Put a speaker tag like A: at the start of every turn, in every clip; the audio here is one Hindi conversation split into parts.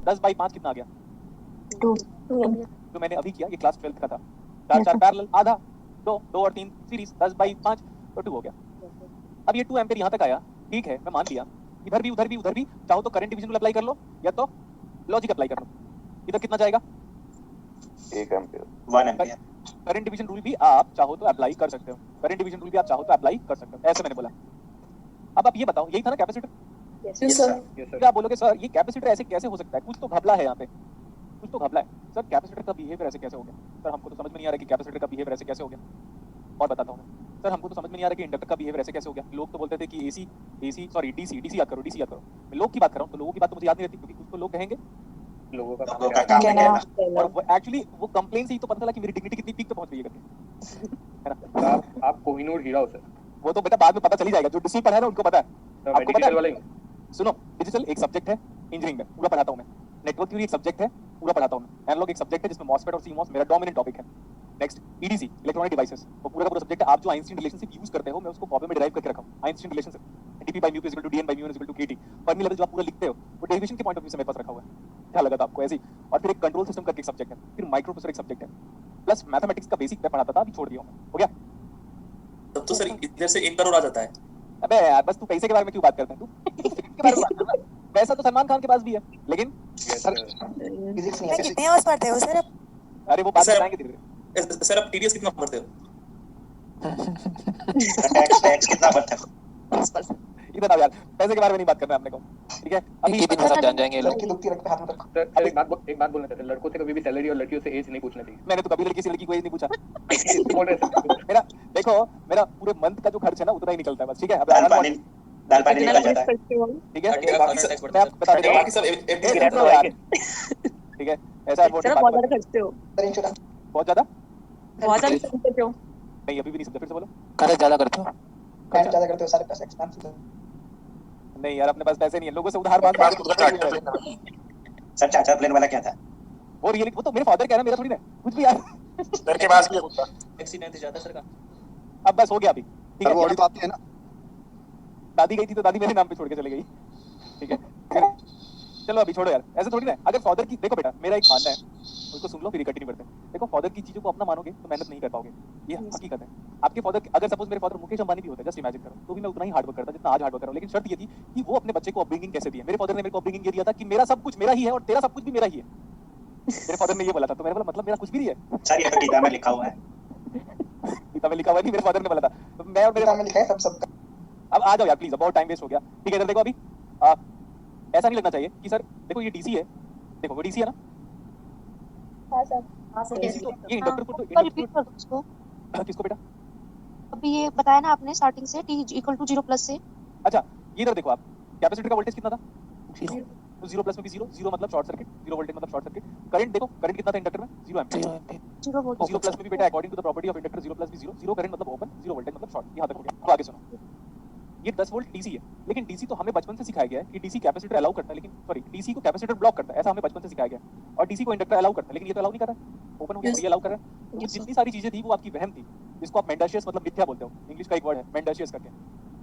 A: 10/5 कितना आ गया?
B: 2।
A: जो मैंने अभी किया ये क्लास 12th का था। 4 पैरेलल आधा 2 2 और 3 सीरीज 10/5 तो 2 हो गया। अब ये 2 एम्पीयर यहाँ तक आया, ठीक है मैं मान लिया। इधर भी उधर भी उधर भी चाहो तो करंट डिवीजन रूल अप्लाई कर लो या तो लॉजिक अप्लाई कर लो। इधर कितना जाएगा?
C: 1 ampere 1 ampere.
A: Current division rule भी आप चाहो तो अप्लाई कर सकते हो, करंट डिवीजन रूल भी आप चाहो तो अप्लाई कर सकते हो, ऐसे मैंने बोला। अब आप ये बताओ, यही था ना कैपेसिटर?
B: Yes sir.
A: फिर आप बोलोगे सर ये कैपेसिटर ऐसे कैसे हो सकता है, कुछ तो घपला है यहाँ पे, कुछ तो घपला है। सर कैपेसिटर का बिहेवियर ऐसे कैसे हो गया? सर हमको तो समझ में नहीं आ रहा कि कैपेसिटर का बिहेवियर ऐसे कैसे हो गया। और बताता हूँ मैं। सर हमको तो समझ में नहीं आ रहा कि इंडक्टर का बिहेवियर ऐसे कैसे हो गया। लोग तो बोलते थे कि डीसी याद करो, डीसी याद करो। मैं लोग की बात कर रहा हूँ तो लोगों की बात तो मुझे याद नहीं रहती, क्योंकि कुछ तो लोग कहेंगे
C: लोगों का काम है कहना।
A: और वो एक्चुअली वो कंप्लेन से ही तो पता चला कि मेरी डिग्निटी कितनी पीक पे पहुंच गई है करके, है ना।
D: आप कोहिनूर हीरा हो सर।
A: वो तो बेटा बाद में पता चल ही जाएगा, जो डिसी पढ़ा है ना उनको पता है। आपको पता
D: है?
A: सुनो, डिजिटल एक सब्जेक्ट है इंजीनियरिंग में, पूरा पढ़ाता हूं मैं। नेटवर्क थ्योरी एक सब्जेक्ट है, पूरा पढ़ाता हूं मैं। एनालॉग एक सब्जेक्ट है जिसमें मॉसफेट और सीमॉस मेरा डोमिनेंट टॉपिक है। नेक्स्ट ईडीसी इलेक्ट्रॉनिक डिवाइसेस, वो पूरा का पूरा सब्जेक्ट है। आप जो आइंस्टीन रिलेशनशिप यूज करते हो मैं उसको फॉर्मूले में डिराइव करके रखा हूं। Einstein relationship dp/mu = dn/mu = kT, Fermi level जो आप पूरा लिखते हो वो डेरिवेशन के पॉइंट ऑफ व्यू से मेरे पास रखा हुआ है। क्या लगा था आपको ऐसे ही? और फिर एक कंट्रोल सिस्टम करके एक सब्जेक्ट है, फिर माइक्रो प्रोसेसर एक सब्जेक्ट है, प्लस मैथमेटिक्स का बेसिक मैं पढ़ाता था, अभी छोड़ दिया हूं। हो गया?
E: तब तो सर इधर से 1 करोड़ आ जाता है।
A: अबे यार बस तू पैसे के बारे में क्यों बात करता है? तू फिल्म के बारे में बात कर रहा है। पैसा तो सलमान खान के पास भी है, लेकिन
C: फिजिक्स नहीं है।
B: कितने आवर्स पढ़ते हो सर?
A: अरे वो बात बताएंगे धीरे।
E: सर आप टीडीएस कितना भरते हो?
C: टैक्स कितना भरते हो?
A: इधर आओ यार, पैसे के बारे में नहीं बात करना है अपने को, ठीक है? अभी
F: एक दिन में सब जान जाएंगे लोग।
C: लड़की दुखती रखते हाथ में रखो।
D: सर एक बात बोलना चाहते हैं, लड़कों से कभी भी सैलरी और लड़कियों से एज नहीं पूछना चाहिए।
A: मैंने तो कभी लड़की से लड़की को एज नहीं पूछा।
D: बोल रहे सर।
A: मेरा देखो, मेरा पूरे मंथ का जो खर्च है ना उतना ही निकलता है बस, ठीक है? अब
C: दाल पानी निकल जाता है।
A: ठीक है,
E: बाकी सब
A: मैं आपको बता देता हूं।
E: बाकी सब
A: ठीक है, ऐसा
B: सर बहुत ज्यादा खर्चते हो।
A: बहुत ज्यादा
B: बहुत ज्यादा खर्चते हो।
A: नहीं, अभी भी नहीं समझा, फिर से बोलो।
F: खर्च ज्यादा करते हो?
C: खर्च ज्यादा करते हो, सारे पैसे एक्सपेंसिव।
A: नहीं यार, अपने पास पैसे नहीं है, लोगों से उधार मांग
C: सर चाचा प्लेन वाला क्या था?
A: वो तो मेरे फादर कह रहा है, मेरा थोड़ी ना कुछ भी यार।
C: सर के पास भी है कुत्ता।
E: एक्सीडेंट ज्यादा सर का।
A: अब बस हो गया अभी, ठीक है?
C: वो बड़ी बात है ना।
A: दादी गई थी तो दादी मेरे नाम पे छोड़ के चली गई, ठीक है? चलो अभी छोड़ो यार, ऐसे थोड़ी ना। अगर फादर की, देखो बेटा मेरा एक मानना है, उसको सुन लो फिर कंटिन्यू करते हैं। देखो, फादर की चीजों को अपना मानोगे तो मेहनत नहीं कर पाओगे, ये हकीकत है। आपके फादर, अगर सपोज मेरे फादर मुकेश अंबानी भी होते, जस्ट इमेजिन करो, तो भी मैं उतना ही हार्ड वर्क करता जितना आज हार्ड वर्क कर रहा हूं। लेकिन शर्त ये थी कि वो अपने बच्चे को अपब्रिंगिंग कैसे दिए। मेरे फादर ने मेरे को अपब्रिंगिंग ये दिया था कि मेरा सब कुछ मेरा ही है और तेरा सब कुछ भी मेरा ही है। मेरे फादर ने ये बोला था, तो मैंने बोला मतलब मेरा कुछ भी नहीं है।
C: सर ये तो गीता में लिखा हुआ है।
A: गीता में लिखा हुआ नहीं, मेरे फादर ने बोला था। तो मैं और मेरे
C: गीता में लिखा है सब सबका।
A: अब आ जाओ यार प्लीज, अब बहुत टाइम वेस्ट हो गया, ठीक है? इधर देखो, अभी ऐसा नहीं लगना चाहिए कि सर देखो ये डीसी है, देखो वो डीसी है ना।
B: हां सर। हां सर।
A: डीसी तो ये इंडक्टर को
G: तो रिपीट कर दो उसको।
A: किसको बेटा?
G: अभी ये बताया ना आपने स्टार्टिंग से t = 0 प्लस से।
A: अच्छा ये इधर देखो, आप कैपेसिटर का वोल्टेज कितना था?
F: 0
A: तो 0 प्लस में भी 0, 0 मतलब शॉर्ट सर्किट, 0 वोल्टेज मतलब शॉर्ट सर्किट। करंट देखो, करंट कितना था इंडक्टर में? 0 एम्पीयर।
G: 0 वोल्ट।
A: 0 प्लस में भी बेटा according to the property of inductor 0 plus भी 0, 0 करंट मतलब ओपन, 0 वोल्टेज मतलब शॉर्ट। यहां तक हो गया। अब आगे सुनो, ये 10 वोल्ट डीसी है, लेकिन डीसी तो हमें बचपन से सिखाया गया है कि डीसी कैपेसिटर अलाउ करता है, लेकिन सॉरी डीसी को कैपेसिटर ब्लॉक करता है, ऐसा हमें बचपन से सिखाया गया है। और डीसी को इंडक्टर अलाउ करता है, लेकिन ये तो अलाउ नहीं कर रहा है। ओपन हो गया, ये अलाउ कर रहा है। तो जितनी सारी चीजें थी वो आपकी वहम थी, जिसको आप मेंडशियस मतलब मिथ्या बोलते हो, इंग्लिश का एक वर्ड है मेंडशियस करके,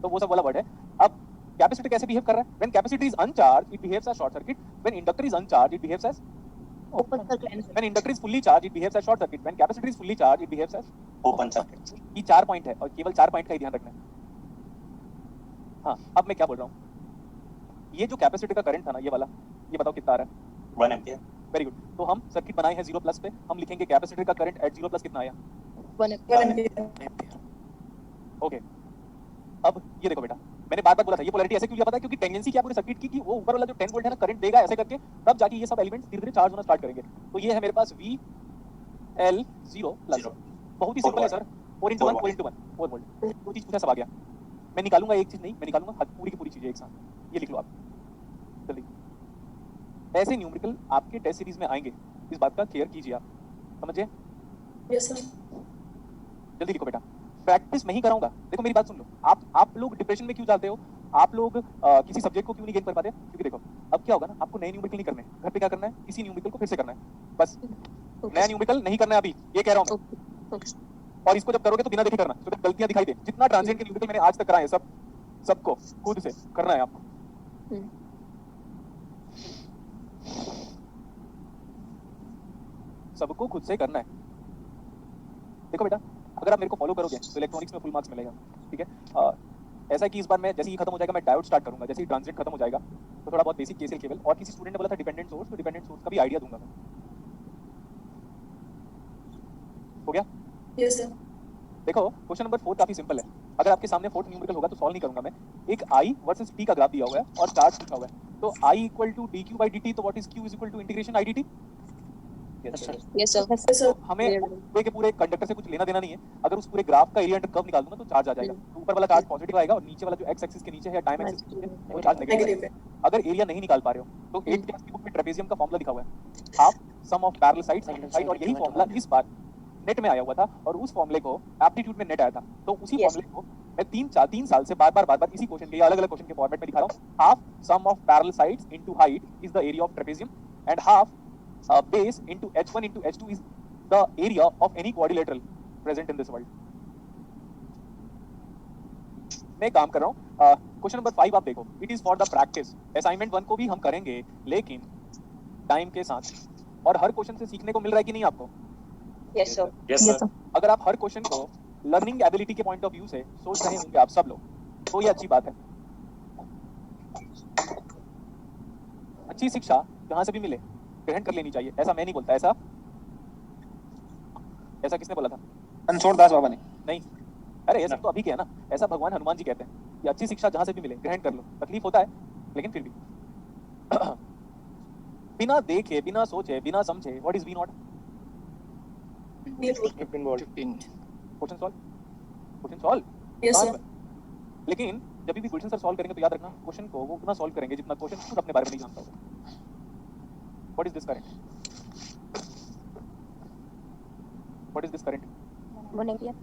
A: तो वो सब वाला वर्ड है। अब कैपेसिटर कैसे बिहेव कर रहा है? When capacitor is uncharge it behaves as short circuit, when inductor is uncharge it behaves as
G: open circuit.
A: When inductor is fully charge it behaves as short circuit, when capacitor is fully charge it behaves as
C: open circuit.
A: ये 4 पॉइंट है और केवल 4 पॉइंट का ही ध्यान रखना है। हाँ, अब मैं क्या बोल रहा हूँ, ये जो कैपेसिटर का करंट था ना, ये वाला, ये बताओ कितना आ रहा है?
C: 1 एम्पीयर।
A: Very good. तो हम सर्किट बनाए हैं 0 प्लस पे, हम लिखेंगे कैपेसिटर का करंट एट 0 प्लस कितना आया?
B: 1 एम्पीयर।
A: ओके, अब ये देखो बेटा, मैंने बार बार बोला था ये पोलैरिटी ऐसे क्यों लिया पता है? क्योंकि टेंडेंसी क्या पूरे सर्किट की कि वो ऊपर वाला जो 10 वोल्ट है ना, करंट देगा ऐसे करके, तब जाके ये सब एलिमेंट्स धीरे-धीरे चार्ज होना स्टार्ट करेंगे। तो ये है मेरे पास VL0 प्लस। बहुत ही सिंपल है सर, 4 × 1 4 × 1 4 वोल्ट। दो चीज पूछा, सब आ गया। मैं निकालूंगा एक चीज नहीं, मैं निकालूंगा पूरी की पूरी चीजें एक साथ। ये लिख लो आप जल्दी। ऐसे न्यूमेरिकल आपके टेस्ट सीरीज में आएंगे, इस बात का केयर कीजिए आप, समझे?
B: Yes sir.
A: जल्दी लिखो बेटा, प्रैक्टिस मैं ही कराऊंगा। देखो मेरी बात सुन लो, आप लोग डिप्रेशन में क्यों जाते हो? आप लोग किसी सब्जेक्ट को क्यों नहीं गेन कर पाते? क्योंकि देखो अब क्या होगा ना, आपको नए न्यूमेरिकल नहीं करने, घर पे क्या करना है, इसी न्यूमेरिकल को फिर से करना है बस। नया न्यूमेरिकल नहीं करना है अभी, ये कह रहा हूँ मैं। और इसको जब करोगे तो बिना देखे करना, तो गलतियां दिखाई दे। जितना ट्रांजिएंट के न्यूमेरिकल मैंने आज तक कराए सबको खुद से करना है आपको। सबको खुद से करना है। देखो बेटा, अगर आप मेरे को फॉलो करोगे तो इलेक्ट्रॉनिक्स में फुल मार्क्स मिलेगा, ठीक है। ऐसा है कि इस बार मैं जैसे ही खत्म हो जाएगा मैं डायोड स्टार्ट करूंगा, जैसे ही ट्रांजिट खत्म हो जाएगा तो थोड़ा बहुत बेसिक केसीएल केबल, और किसी स्टूडेंट ने बोला था डिपेंडेंट सोर्स, तो डिपेंडेंट सोर्स का भी आइडिया दूंगा मैं। हो गया?
B: Yes sir.
A: देखो क्वेश्चन नंबर 4 काफी सिंपल है। अगर आपके सामने फोर्थ न्यूमेरिकल होगा तो सॉल्व नहीं करूंगा मैं। एक I वर्सेस T का ग्राफ दिया हुआ है और चार्ज पूछा हुआ है, तो I equal to dq by dt, तो what is q is equal to integration I dt।
D: Yes sir.
B: Yes sir.
A: हमें पूरे के पूरे कंडक्टर से कुछ लेना देना नहीं है। अगर उस पूरे ग्राफ का एरिया अंडर कर्व निकाल दूंगा तो चार्ज आ जाएगा। तो ऊपर वाला चार्ज पॉजिटिव आएगा और नीचे वाला जो x एक्सिस के नीचे है या टाइम एक्सिस के नीचे है वो चार्ज नेगेटिव
B: नेगेटिव
A: है।
B: है।
A: अगर एरिया नहीं निकाल पा रहे हो तो 8th क्लास की बुक में ट्रेपेजियम का फॉर्मूला लिखा हुआ है, half sum of parallel sides into side, और यही फॉर्मूला इस बार नेट में आया हुआ था और उस फॉर्मूले को एप्टीट्यूड में नेट आया था। तो उसी फॉर्मूले को मैं 3 साल से बार बार इसी क्वेश्चन के अलग-अलग क्वेश्चन के फॉर्मेट में दिखा रहा हूं। Half sum of parallel sides into height is the area of trapezium and half base into h1 into h2 is the area of any quadrilateral present in this world। मैं काम कर रहा हूँ। क्वेश्चन नंबर 5 आप देखो, it is for the practice. Assignment 1 को भी हम करेंगे लेकिन टाइम के साथ, और हर क्वेश्चन से सीखने को मिल रहा है कि नहीं आपको?
B: Yes sir.
C: Yes sir.
A: अगर आप हर क्वेश्चन को लर्निंग एबिलिटी के पॉइंट ऑफ व्यू से सोच रहे होंगे आप सब लोग, तो ये अच्छी बात है। अच्छी शिक्षा जहां से भी मिले ग्रहण कर लेनी चाहिए, ऐसा मैं नहीं बोलता। ऐसा किसने बोला था?
C: रणछोड़ दास बाबा ने।
A: नहीं, अरे ये सब तो अभी के है ना। ऐसा भगवान हनुमान जी कहते हैं कि अच्छी शिक्षा जहां से भी मिले ग्रहण कर लो। तकलीफ होता है लेकिन फिर भी बिना देखे, बिना सोचे, बिना समझे, what is V naught?
D: 15 volt.
A: Question solve.
B: Yes sir.
A: लेकिन जब भी क्वेश्चन सर सॉल्व करेंगे तो याद रखना, क्वेश्चन को वो उतना सॉल्व करेंगे जितना क्वेश्चन खुद अपने बारे में नहीं जानता होगा। What is this current? What is this current?
B: 1 ampere.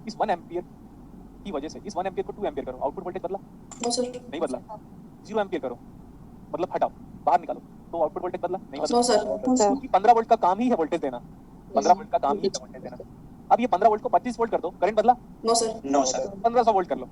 A: इस 1 एम्पियर की वजह से इस 1 एम्पियर को 2 एम्पियर करो, आउटपुट वोल्टेज बदला?
B: No sir.
A: नहीं बदला। 0 एम्पियर करो, मतलब हटाओ, बाहर निकालो, तो आउटपुट वोल्टेज बदला? नहीं बदला।
B: No sir.
A: क्योंकि 15 वोल्ट का काम ही है वोल्टेज देना। 15 वोल्ट का काम ही है वोल्टेज देना। अब ये 15 वोल्ट को 25 वोल्ट कर दो, करंट बदला?
B: No sir.
C: No sir.
A: 1500 volt कर लो।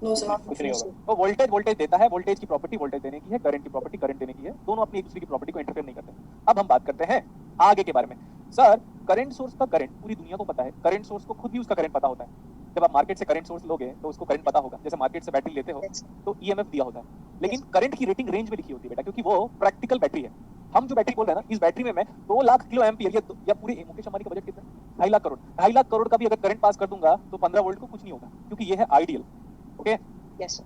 B: No sir.
D: कुछ नहीं होगा।
A: तो वोल्टेज देता है, वोल्टेज की प्रॉपर्टी वोल्टेज देने की है, करंट की प्रॉपर्टी करंट देने की है। दोनों अपनी एक दूसरे की प्रॉपर्टी को इंटरफेयर नहीं करते। अब हम बात करते हैं आगे के बारे में। सर, करंट सोर्स का करंट पूरी दुनिया को पता है, करंट सोर्स को खुद भी उसका करंट पता होता है। जब आप मार्केट से करंट सोर्स लोगे तो उसको करंट पता होगा। जैसे मार्केट से बैटरी लेते हो तो ईएमएफ दिया होता है, लेकिन करंट की रेटिंग रेंज में लिखी होती है बेटा, क्योंकि वो प्रैक्टिकल बैटरी है। हम जो बैटरी बोल रहे हैं ना, इस बैटरी में मैं 2 लाख किलो एम्पियर या पूरे मुकेश अंबानी का बजट कितना है? 2.5 लाख करोड़। 2.5 लाख करोड़ का भी अगर करंट पास कर दूंगा तो 15 वोल्ट को कुछ नहीं होगा, क्योंकि ये है आइडियल। Okay,
B: yes sir.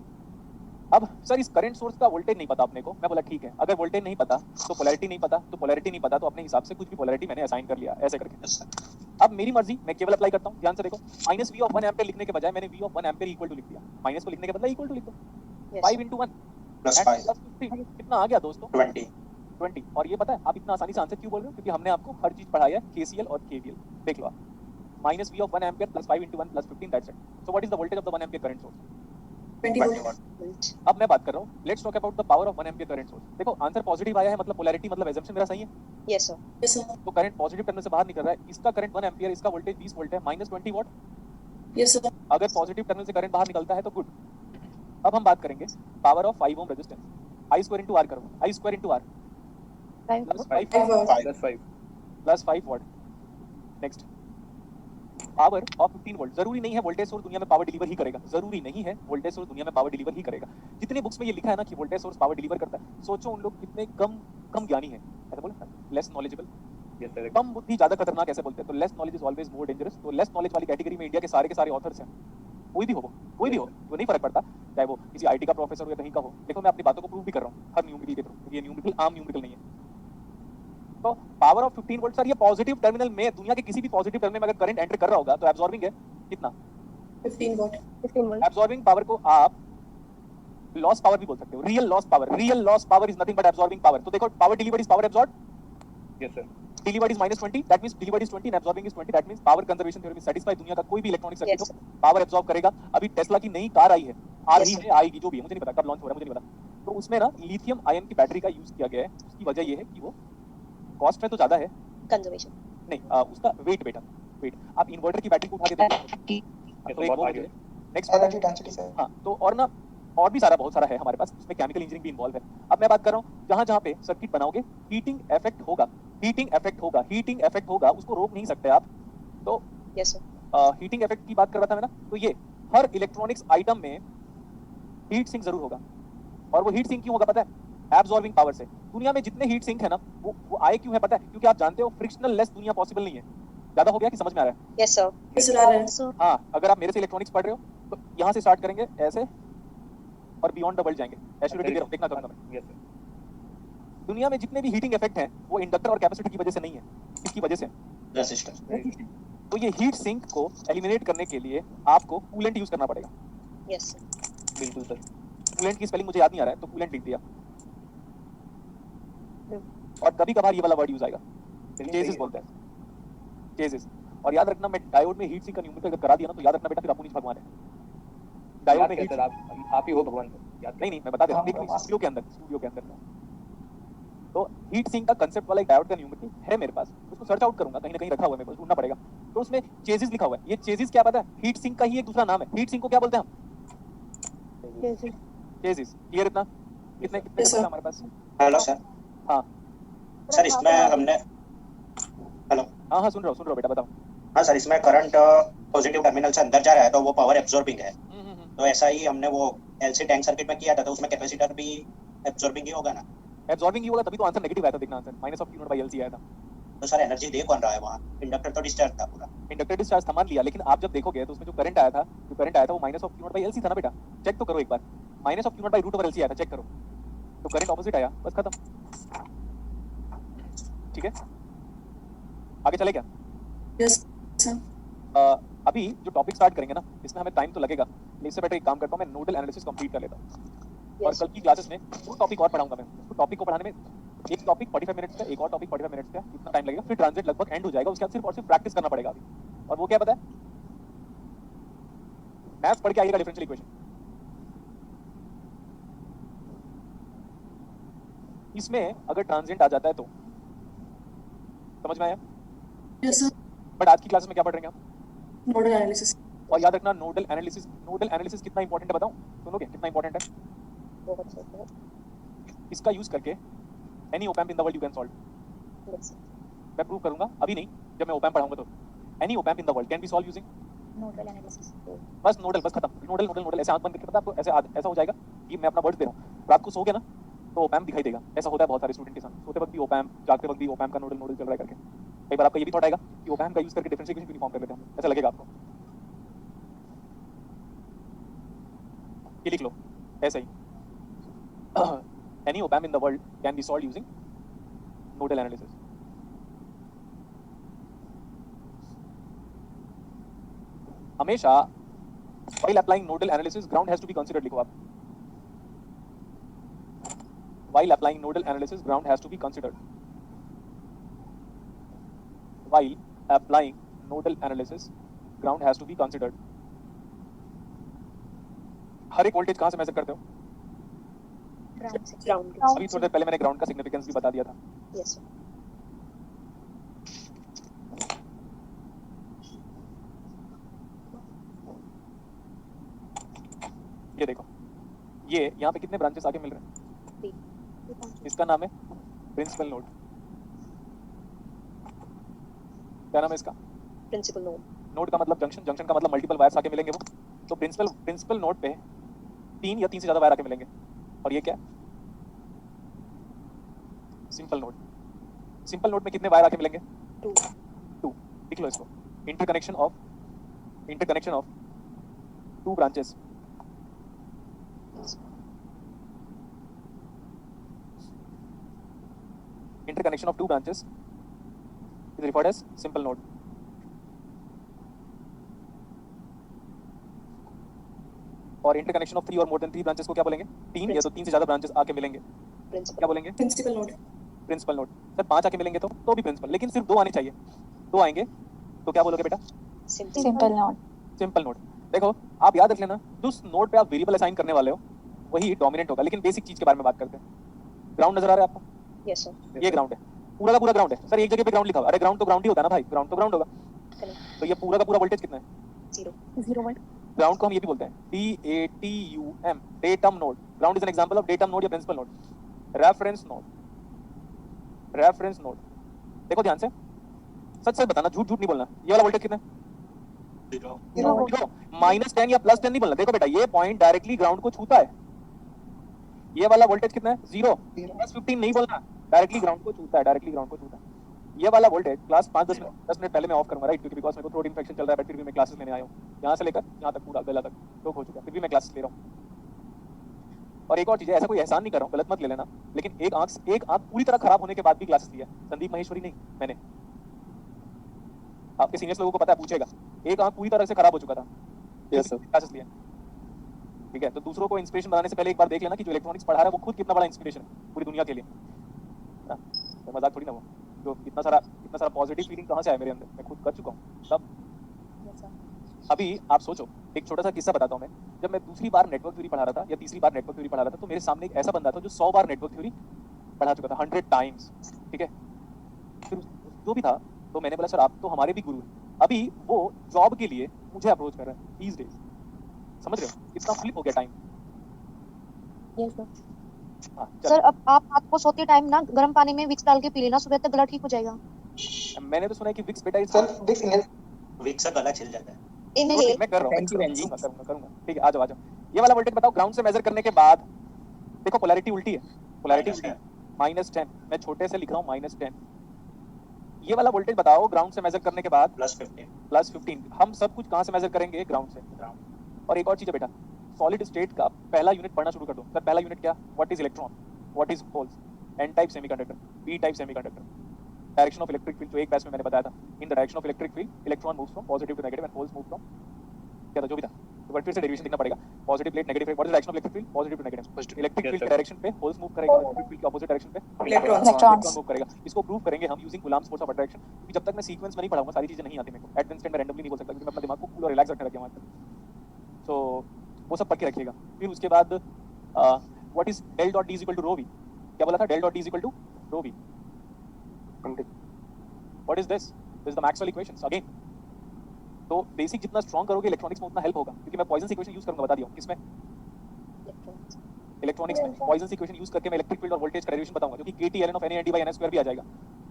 A: अब सर इस करंट सोर्स का वोल्टेज नहीं पता अपने को। मैं बोला ठीक है, अगर वोल्टेज नहीं पता तो पोलैरिटी नहीं पता, तो पोलैरिटी नहीं पता तो अपने हिसाब से कुछ भी पोलैरिटी मैंने असाइन कर लिया ऐसे करके।
C: Yes sir.
A: अब मेरी मर्जी, मैं केवल अप्लाई करता हूं। ध्यान से देखो, माइनस वी ऑफ 1 एम्पियर लिखने के बजाय मैंने V of 1 ampere equal to लिख दिया। माइनस को लिखने के बदला इक्वल टू लिख दो। 5 into 1
C: प्लस
A: and
C: 5
A: plus 50 कितना आ गया दोस्तों?
C: 20।
A: और ये पता है आप इतना आसानी से आंसर क्यों बोल रहे हो? क्योंकि हमने आपको हर चीज पढ़ाई है, केसीएल और केवीएल। देख लो आप, minus V of 1 ampere plus 5 into 1 plus 15, that's it. So what is the voltage of the 1 ampere current source?
B: 20 volt.
A: अब मैं बात कर रहा हूँ, let's talk about the power of 1 ampere current source. देखो आंसर पॉजिटिव आया है, मतलब पोलैरिटी, मतलब एजम्पशन मेरा सही है।
B: Yes sir. Yes sir.
A: तो करंट पॉजिटिव टर्मिनल से बाहर निकल रहा है। इसका करंट 1 एम्पियर, इसका वोल्टेज 20 वोल्ट है, माइनस 20 वॉट।
B: Yes sir.
A: अगर पॉजिटिव टर्मिनल से करंट बाहर निकलता है तो गुड। अब हम बात करेंगे power of 5 ohm resistance. I square into R करो, I square into R plus 5 watt. Next, power of 15 volt. जरूरी नहीं है वोल्टेज सोर्स दुनिया में पावर डिलीवर ही करेगा, जरूरी नहीं है वोल्टेज सोर्स दुनिया में पावर डिलीवर ही करेगा। जितने बुक्स में ये लिखा है ना कि वोल्टेज सोर्स पावर डिलीवर करता है, सोचो उन लोग कितने कम ज्ञानी हैं। ऐसा बोला, लेस नॉलेजेबल।
D: Yes sir.
A: कम बुद्धि ज्यादा खतरनाक ऐसे बोलते हैं। तो less knowledge is always more dangerous. तो लेस नॉलेज वाली कैटेगरी में इंडिया के सारे ऑथर्स हैं। कोई भी हो, वो नहीं फर्क पड़ता, चाहे वो किसी आईटी का प्रोफेसर हो या कहीं का हो। देखो मैं अपनी बातों को प्रूव भी कर रहा हूँ हर न्यूमेरिकल के थ्रू, क्योंकि ये न्यूमेरिकल आम न्यूमेरिकल नहीं है। तो पावर ऑफ 15 वोल्ट सर, ये पॉजिटिव टर्मिनल में, दुनिया के किसी भी पॉजिटिव टर्मिनल में अगर करंट एंटर कर रहा होगा तो एब्जॉर्बिंग है कितना?
B: 15 वोल्ट। 15 वोल्ट।
A: एब्जॉर्बिंग पावर को आप लॉस पावर भी बोल सकते हो, real loss power. Real loss power is nothing but absorbing power. तो देखो, power delivered is power absorbed.
D: Yes sir.
A: Delivered is -20, that means delivered is 20 and absorbing is 20, that means power conservation theorem is satisfied. दुनिया का कोई भी इलेक्ट्रॉनिक सर्किट हो पावर एब्जॉर्ब करेगा। अभी टेस्ला की नई कार आई है, आ रही है, आएगी, जो भी है, मुझे नहीं पता कब लॉन्च हो रहा है, मुझे नहीं पता। तो उसमें ना लिथियम आयन की बैटरी का यूज किया गया है। उसकी वजह ये है कि वो कॉस्ट में तो ज्यादा है,
B: कंजर्वेशन
A: नहीं उसका वेट बेटा, वेट। आप इन्वर्टर की बैटरी को उठा के देखो तो एक वो है। नेक्स्ट
C: एनर्जी डेंसिटी से।
A: हाँ, तो और ना और भी बहुत सारा है हमारे पास, उसमें केमिकल इंजीनियरिंग भी इन्वॉल्व है। अब मैं बात कर रहा हूँ, जहाँ पे सर्किट बनाओगे हीटिंग इफेक्ट होगा, हीटिंग इफेक्ट होगा, उसको रोक नहीं सकते आप। तो
B: Yes, sir.
A: हीटिंग इफेक्ट की बात कर रहा था मैं ना, तो ये हर इलेक्ट्रॉनिक्स आइटम में हीट सिंक जरूर होगा। और वो हीट सिंक क्यों होगा पता है? एब्जॉर्बिंग पावर से। दुनिया में जितने हीट सिंक है ना, वो आए क्यों है पता है? क्योंकि आप जानते हो फ्रिक्शनल लेस दुनिया पॉसिबल नहीं है। ज्यादा हो गया कि समझ में आ रहा है?
B: Yes, sir. Yes, sir. आ रहा है.
G: So
A: हाँ, अगर आप मेरे से इलेक्ट्रॉनिक्स पढ़ रहे हो तो यहाँ से स्टार्ट करेंगे ऐसे और बियॉन्ड द वर्ल्ड जाएंगे। एश्योरिटी दे रहा हूं, देखना करूंगा मैं।
D: Yes sir.
A: दुनिया में जितने भी हीटिंग इफेक्ट हैं वो इंडक्टर और कैपेसिटर की वजह से नहीं है। किसकी वजह से?
C: रेसिस्टर।
A: तो ये हीट सिंक को एलिमिनेट करने के लिए आपको कूलेंट यूज करना पड़ेगा।
B: Yes, sir.
D: बिल्कुल सर।
A: कूलेंट की स्पेलिंग मुझे याद नहीं आ रहा है, तो कूलेंट लिख दिया। और कभी कभार ये वाला वर्ड यूज आएगा, चेसिस बोलते हैं, चेसिस। और याद रखना, मैं डायोड में हीट सिंक का न्यूमेरिकल अगर करा दिया ना, तो याद रखना बेटा फिर अपुनीच भगवान है। डायोड में हीट
D: सर आप ही हो भगवान सर। याद
A: नहीं मैं बता देता हूँ, स्टूडियो के अंदर तो हीट सिंक का कंसेप्ट वाला एक डायोड का न्यूमेरिकल है मेरे पास, उसको सर्च आउट करूंगा, कहीं ना कहीं रखा हुआ है, मेरे को ढूंढना पड़ेगा। तो उसमें चेसिस लिखा हुआ है। ये चेसिस क्या पता है? हीट सिंक का ही एक दूसरा नाम है। हीट सिंक को क्या बोलते हैं हम? चेसिस। क्लियर इतना? कितने कितने
B: Yes, sir.
A: हमारे पास?
C: Hello sir.
A: हाँ
C: सर इसमें हमने हेलो
A: हाँ सुन रहा हूँ बेटा, बताओ।
C: हाँ सर, इसमें करंट पॉजिटिव टर्मिनल से अंदर जा रहा है तो वो पावर एब्जॉर्बिंग है। तो ऐसा ही हमने वो एलसी टैंक सर्किट में किया था, तो उसमें कैपेसिटर भी एब्जॉर्बिंग ही होगा ना?
A: एब्जॉर्बिंग ही होगा, तभी तो आंसर नेगेटिव आया था। देखना आंसर -Q0/LC आया था।
C: तो सर एनर्जी दे कौन रहा है वहाँ? इंडक्टर तो डिस्चार्ज था पूरा।
A: इंडक्टर डिस्चार्ज था मान लिया, लेकिन आप जब देखोगे तो उसमें जो करंट आया था वो -Q0/LC था ना बेटा। चेक तो करो एक बार, -Q0/√LC आया था, चेक करो। तो करंट ऑपोजिट आया, बस खत्म। ठीक है, आगे चले क्या?
B: Yes, sir.
A: अभी जो टॉपिक स्टार्ट करेंगे ना, इसमें हमें टाइम तो लगेगा, लेकिन इससे बेटर एक काम करता हूँ, मैं नोडल एनालिसिस कंप्लीट कर लेता हूँ। और कल की क्लासेस में वो टॉपिक और पढ़ाऊंगा मैं। तो टॉपिक को पढ़ाने में एक टॉपिक 45 मिनट्स का, एक और टॉपिक 45 मिनट्स का, इतना टाइम लगेगा। फिर ट्रांजिट लगभग एंड हो जाएगा। उसके बाद सिर्फ और सिर्फ प्रैक्टिस करना पड़ेगा अभी। और वो क्या पता है? मैथ्स पढ़ के आइएगा, डिफरेंशियल इक्वेशन। इसमें अगर ट्रांजिएंट आ जाता है तो समझ में आया?
B: Yes, sir.
A: बट आज की क्लास में क्या पढ़ रहे हैं हम?
B: Nodal analysis.
A: और याद रखना, नोडल एनालिसिस कितना इंपॉर्टेंट है बताऊं? सुनोगे कितना इंपॉर्टेंट है?
B: बहुत सही.
A: इसका यूज करके any op amp in the world you can solve.
B: Yes, sir.
A: मैं प्रूव करूंगा, अभी नहीं, जब मैं ओपैम्प पढ़ाऊंगा तो। Any op amp in the world can be solve using
B: Nodal analysis.
A: बस नोडल, बस खत्म। नोडल ऐसे आंख बंद करके, पता है आपको, ऐसा हो जाएगा कि मैं अपना वर्ड दे रहा हूं, रात को सोओगे ना तो ओपैम्प दिखाई देगा। ऐसा होता है बहुत सारे स्टूडेंट के साथ, सोते वक्त भी ओपैम्प, जागते वक्त भी ओपैम्प का नोडल चल रहा है करके। कई बार आपका ये भी थॉट आएगा कि ओपैम्प का यूज करके डिफरेंशियल इक्वेशन क्यों नहीं फॉर्म कर लेते हम, ऐसा लगेगा आपको। ये लिख लो ऐसा ही, any op amp in the world can be solve using nodal analysis. हमेशा while applying nodal analysis ground has to be considered, लिखो आप। while applying nodal analysis ground has to be considered, while applying nodal analysis ground has to be considered। हर एक वोल्टेज कहां से मेजर करते हो?
B: Ground.
A: अभी थोड़ी देर पहले मैंने ग्राउंड का सिग्निफिकेंस भी बता दिया था।
B: Yes, sir.
A: ये देखो, ये यहाँ पे कितने ब्रांचेस आके मिल रहे हैं? इसका नाम है प्रिंसिपल नोड। क्या नाम है इसका?
B: Principal node.
A: नोड का मतलब जंक्शन, जंक्शन का मतलब मल्टीपल वायर्स आके मिलेंगे वो। तो प्रिंसिपल नोड पे 3 या 3 से ज्यादा वायर आके मिलेंगे। और ये क्या है? Simple node. सिंपल नोड में कितने वायर आके मिलेंगे? 2। लिख लो इसको, interconnection of 2 branches. Interconnection of 2 branches is referred as simple node. और इंटरकनेक्शन ऑफ 3 और मोर देन 3 ब्रांचेस को क्या बोलेंगे? 3 या तो 3 से ज्यादा ब्रांचेस आके मिलेंगे,
B: Principal.
A: क्या बोलेंगे?
B: Principal node.
A: Principal node. Sir 5 आके मिलेंगे तो भी प्रिंसिपल, लेकिन सिर्फ 2 आने चाहिए। 2 आएंगे तो क्या बोलोगे बेटा?
G: Simple node.
A: Simple node. देखो आप याद रख लेना, जिस नोड पे आप वेरिएबल असाइन करने वाले हो वही डोमिनेंट होगा। लेकिन बेसिक चीज के बारे में बात करते हैं। ग्राउंड नजर आ रहा है आपको?
B: Yes, sir.
A: ये ग्राउंड है, पूरा का पूरा ग्राउंड है। सर एक जगह पे ग्राउंड लिखा हुआ, अरे ग्राउंड तो ग्राउंड ही होता है ना भाई, ग्राउंड तो ग्राउंड होगा। तो ये पूरा का पूरा वोल्टेज कितना है?
B: 0 volt.
A: ग्राउंड को हम ये भी बोलते हैं DATUM, datum node. Ground is an example of datum node या प्रिंसिपल नोड। रेफरेंस नोड देखो ध्यान से, सच सच बताना, झूठ झूठ नहीं बोलना। ये वाला वोल्टेज कितना है?
E: जीरो।
A: जीरो। -10 या +10 नहीं बोलना। देखो बेटा, ये पॉइंट डायरेक्टली ग्राउंड को छूता है। ये वाला वोल्टेज कितना है? 0। +15 नहीं बोलना, डायरेक्टली ग्राउंड को छूता है, डायरेक्टली ग्राउंड को छूता है। ये वाला वोल्टेज क्लास 5-10 मिनट पहले मैं ऑफ करूंगा, राइट, क्योंकि बिकॉज मेरे को थ्रोट इन्फेक्शन चल रहा है, बट फिर भी मैं क्लासेस लेने आया हूँ। यहाँ से लेकर यहाँ तक पूरा गला तक चोक हो चुका है, फिर भी मैं क्लासेस ले रहा हूँ। और एक और चीज है, ऐसा कोई एहसान नहीं कर रहा हूँ, गलत मत ले लेना, लेकिन एक आंख पूरी तरह खराब होने के बाद भी क्लासेस लिया। संदीप महेश्वरी नहीं, मैंने, आपके सीनियर्स लोगों को पता है, पूछेगा। एक आंख पूरी तरह से खराब हो चुका था,
F: यस सर।
A: क्लासेस लिया। ठीक है, तो दूसरों को इंस्पिरेशन बनाने से पहले एक बार देख लेना कि जो इलेक्ट्रॉनिक्स पढ़ा रहा है वो खुद कितना बड़ा इंस्पिरेशन है पूरी दुनिया के लिए, है ना? तो मजाक थोड़ी ना वो, जो इतना सारा पॉजिटिव फीलिंग कहाँ से आया मेरे अंदर, मैं खुद कर चुका हूँ सब। अभी आप सोचो, एक छोटा सा किस्सा बताता हूँ मैं। जब मैं दूसरी बार नेटवर्क थ्योरी पढ़ा रहा था या तीसरी बार नेटवर्क थ्योरी पढ़ा रहा था, तो मेरे सामने एक ऐसा बंदा था जो 100 बार नेटवर्क थ्योरी पढ़ा चुका था, 100 टाइम्स। ठीक है, फिर जो भी था, तो मैंने बोला सर आप तो हमारे भी गुरु हैं। अभी वो जॉब के लिए मुझे अप्रोच कर रहा है these days, समझ रहे हो कितना फ्लिप हो गया टाइम।
B: Yes, sir.
A: हाँ,
G: सर अब आप रात को सोते टाइम ना गर्म पानी में विक्स डाल के पी लेना, सुबह तक गला ठीक हो जाएगा।
A: मैंने तो सुना है कि विक्स बेटा
D: सर विक्स इनहेल
C: वीक से गला छिल जाता है।
B: Inhale.
A: मैं कर रहा हूँ,
D: Thank you,
A: मैं
D: Benji.
A: करूंगा। ठीक है, आ जाओ। ये वाला वोल्टेज बताओ, ग्राउंड से मेजर करने के बाद देखो पोलैरिटी उल्टी है, पोलैरिटी उल्टी है। -10, मैं छोटे से लिख रहा हूँ -10। ये वाला वोल्टेज बताओ, ग्राउंड से मेजर करने के बाद
C: +15।
A: +15। हम सब कुछ कहाँ से मेजर करेंगे? ग्राउंड से। और एक और चीज है बेटा, सॉलिड स्टेट का पहला यूनिट पढ़ना शुरू कर दो। सर पहला यूनिट क्या? What is electron, what is holes, N type semiconductor, P type semiconductor, direction of electric field, जो एक बैच में मैंने बताया था। In the direction of electric field electron moves from positive to negative and holes move from, क्या था जो भी था, तो फिर से डेरिवेशन लिखना पड़ेगा। Positive plate, negative plate, what is direction of electric field? Positive to negative. Electric field के डायरेक्शन पे होल्स मूव करेगा, इलेक्ट्रिक फील्ड के ऑपोजिट डायरेक्शन पे इलेक्ट्रॉन मूव करेगा। इसको प्रूव करेंगे हम using Coulomb's force of attraction, क्योंकि जब तक मैं सीक्वेंस में नहीं पढ़ाऊंगा सारी चीजें नहीं आती मेरे को। एट इंस्टेंट मैं रैंडमली नहीं बोल सकता, क्योंकि मैं अपना दिमाग को कूल और रिलैक्स रखने लग गया हूं आजकल। सो वो सब पढ़ के रखिएगा। फिर उसके बाद what is del dot D is equal to rho V, क्या बोला था? Del dot D is equal to rho V. What is this? This is the Maxwell equations again. तो बेसिक जितना स्ट्रांग करोगे इलेक्ट्रॉनिक्स में उतना हेल्प होगा, क्योंकि मैं पॉइजन इक्वेशन यूज करूंगा, बता दिया हूं। किसमें?
B: Electrons.
A: इलेक्ट्रॉनिक्स में पॉइजन इक्वेशन यूज करके मैं इलेक्ट्रिक फील्ड और वोल्टेज का डेरिवेशन बताऊंगा, जो कि kT ln of NA/NS² भी आ जाएगा।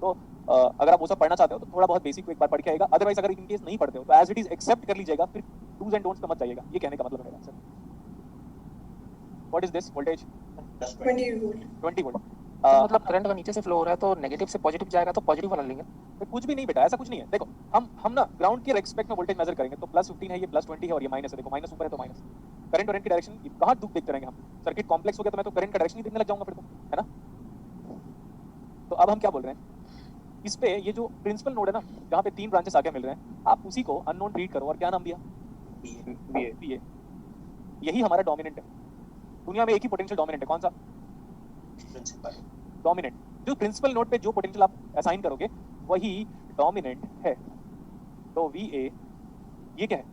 A: तो अगर आप वो सब पढ़ना चाहते हो तो थोड़ा बहुत बेसिक को एक बार पढ़ के आएगा। अदरवाइज अगर इन केस नहीं पढ़ते हो तो एज इट इज एक्सेप्ट कर लीजिएगा, फिर डूज एंड डोंट्स पे मत जाइएगा। ये कहने का मतलब है मेरा sir. What is this voltage? 20 volt.
F: मतलब करंट अगर नीचे से फ्लो हो रहा है तो नेगेटिव से पॉजिटिव जाएगा, तो पॉजिटिव वाला लेंगे।
A: कुछ भी नहीं बेटा, ऐसा कुछ नहीं है। देखो हम ना ग्राउंड के रेस्पेक्ट में वोल्टेज मेजर करेंगे, तो +15 है, ये +20 है और ये माइनस है। देखो माइनस ऊपर है तो माइनस। करंट और की डायरेक्शन कहाँ दुख देखते रहेंगे हम? सर्किट कॉम्प्लेक्स हो गया तो मैं तो करंट का डायरेक्शन ही देखने लग जाऊंगा फिर तो, है ना? तो अब हम क्या बोल रहे हैं इस पे? ये जो प्रिंसिपल नोड है ना, जहाँ पे 3 ब्रांचेस आगे मिल रहे हैं, आप उसी को अननोन ट्रीट करो। और क्या नाम दिया? VA। यही हमारा डोमिनेंट है। दुनिया में एक ही पोटेंशियल डोमिनेंट है, कौन सा?
C: Principal
A: dominant. जो प्रिंसिपल नोड पे जो पोटेंशियल आप असाइन करोगे वही डोमिनेंट है। तो VA ये क्या है?